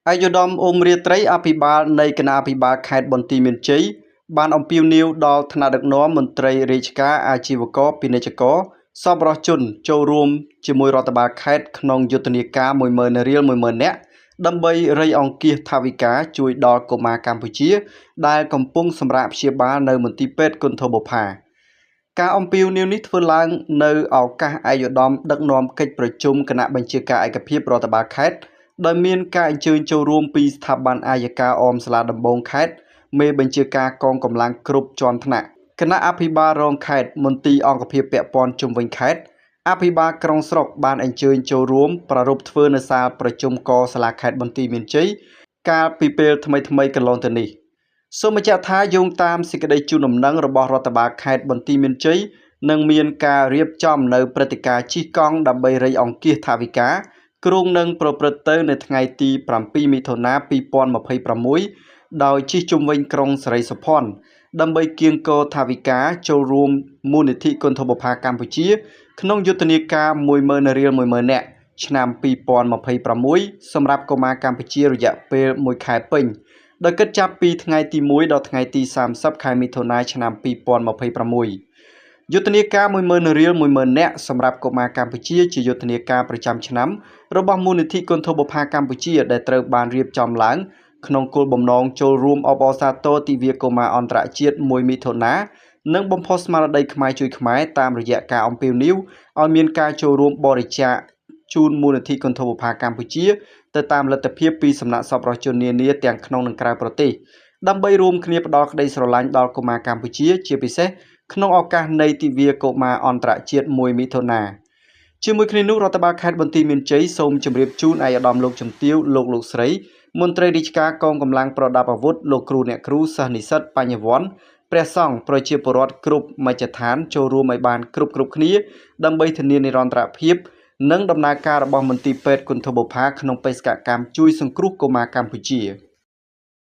អាយុដំអ៊ុំរាត្រីអភិបាលនៃគណៈអភិបាលខេត្តបន្ទាយមានជ័យបានអំពាវនាវដល់ថ្នាក់ដឹកនាំមន្ត្រីរាជការអាជីវករពាណិជ្ជករសប្បុរសជនចូលរួមជាមួយរដ្ឋបាលខេត្តក្នុងយុទ្ធនាការ 10000 រៀល 10000 នាក់ដើម្បីរៃអង្គាសថវិកាជួយដល់កុមារកម្ពុជាដែលកំពុងសម្រាកព្យាបាលនៅមន្ទីរពេទ្យគន្ធបុប្ផាការអំពាវនាវនេះធ្វើឡើងនៅឱកាសអាយុដំដឹកនាំកិច្ចប្រជុំគណៈបញ្ជាការឯកភាពរដ្ឋបាលខេត្តដោយមានការអញ្ជើញចូលរួមពីស្ថាប័នអាយកាអមសាលាដំបងខេត្តមេបញ្ជាការកងកម្លាំងគ្រប់ជាន់ថ្នាក់គណៈអភិបាលរងខេត្តមន្ទីរអង្គភាពពាក់ព័ន្ធជុំវិញខេត្តអភិបាលក្រុងស្រុកបានអញ្ជើញចូលរួមប្រារព្ធធ្វើនៅសាលប្រជុំកសាលាខេត្តបន្ទាយមានជ័យកាលពីពេលថ្មីកន្លងទៅនេះសូមបញ្ជាក់ថាយោងតាមសេចក្តីជូនដំណឹងរបស់រដ្ឋបាលខេត្តបន្ទាយមានជ័យនឹងមានការរៀបចំនៅព្រឹត្តិការណ៍ជិះកង់ដើម្បីរៃអង្គាសថវិកាគ្រោងនឹងប្រព្រឹត្តទៅនៅថ្ងៃទី7 មិថុនា 2026ដោយជិះជុំវិញក្រុងសិរីសុភ័ណ្ឌដើម្បីគៀងគរថវិកាចូលរួមមូលនិធិគន្ធបុប្ផាកម្ពុជាក្នុងយុទ្ធនាការ 10000 រៀល 10000 នាក់ឆ្នាំ 2026សម្រាប់កុមារកម្ពុជារយៈពេល1ខែពេញដោយគិតចាប់ពីថ្ងៃទី1ដល់ថ្ងៃទី30ខែមិថុនាឆ្នាំ 2026យុទ្ធនាការ 10000 រៀល 10000 នាក់សម្រាប់កុមារកម្ពុជាជាយុទ្ធនាការប្រចាំឆ្នាំរបស់មូលនិធិគន្ធបុប្ផាកម្ពុជាដែលត្រូវបានរៀបចំឡើងក្នុងគោលបំណងចូលរួមអបអរសាទរទិវាកុមារអន្តរជាតិ1មិថុនានិងបំផុសស្មារតីខ្មែរជួយខ្មែរតាមរយៈការអំពាវនាវឲ្យមានការចូលរួមបរិច្ចាគជូនមូលនិធិគន្ធបុប្ផាកម្ពុជាទៅតាមលទ្ធភាពពីសំណាក់សប្បុរសជននានាទាំងក្នុងនិងក្រៅប្រទេសដើម្បីរួមគ្នាផ្ដល់ក្តីស្រឡាញ់ដល់កុមារកម្ពុជាជាពិសេសក្នុងឱកាសនៃទិវាកុមារអន្តរជាតិ1មិថុនាជាមួយគ្នានោះរដ្ឋបាលខេត្តបន្ទាយមានជ័យសូមជម្រាបជូនឯកឧត្តមលោកជំទាវលោកស្រីមន្ត្រីរាជការកងកម្លាំងប្រដាប់អាវុធលោកគ្រូអ្នកគ្រូសិស្សនិស្សិតបញ្ញវន្តព្រះសង្ឃប្រជាពលរដ្ឋគ្រប់មជ្ឈដ្ឋានចូលរួមឲ្យបានគ្រប់គ្នាដើម្បីធានានិរន្តរភាពនិងដំណើរការរបស់មន្ទីរពេទ្យគន្ធបុប្ផាក្នុងបេសកកម្មជួយសង្គ្រោះកុមារកម្ពុជា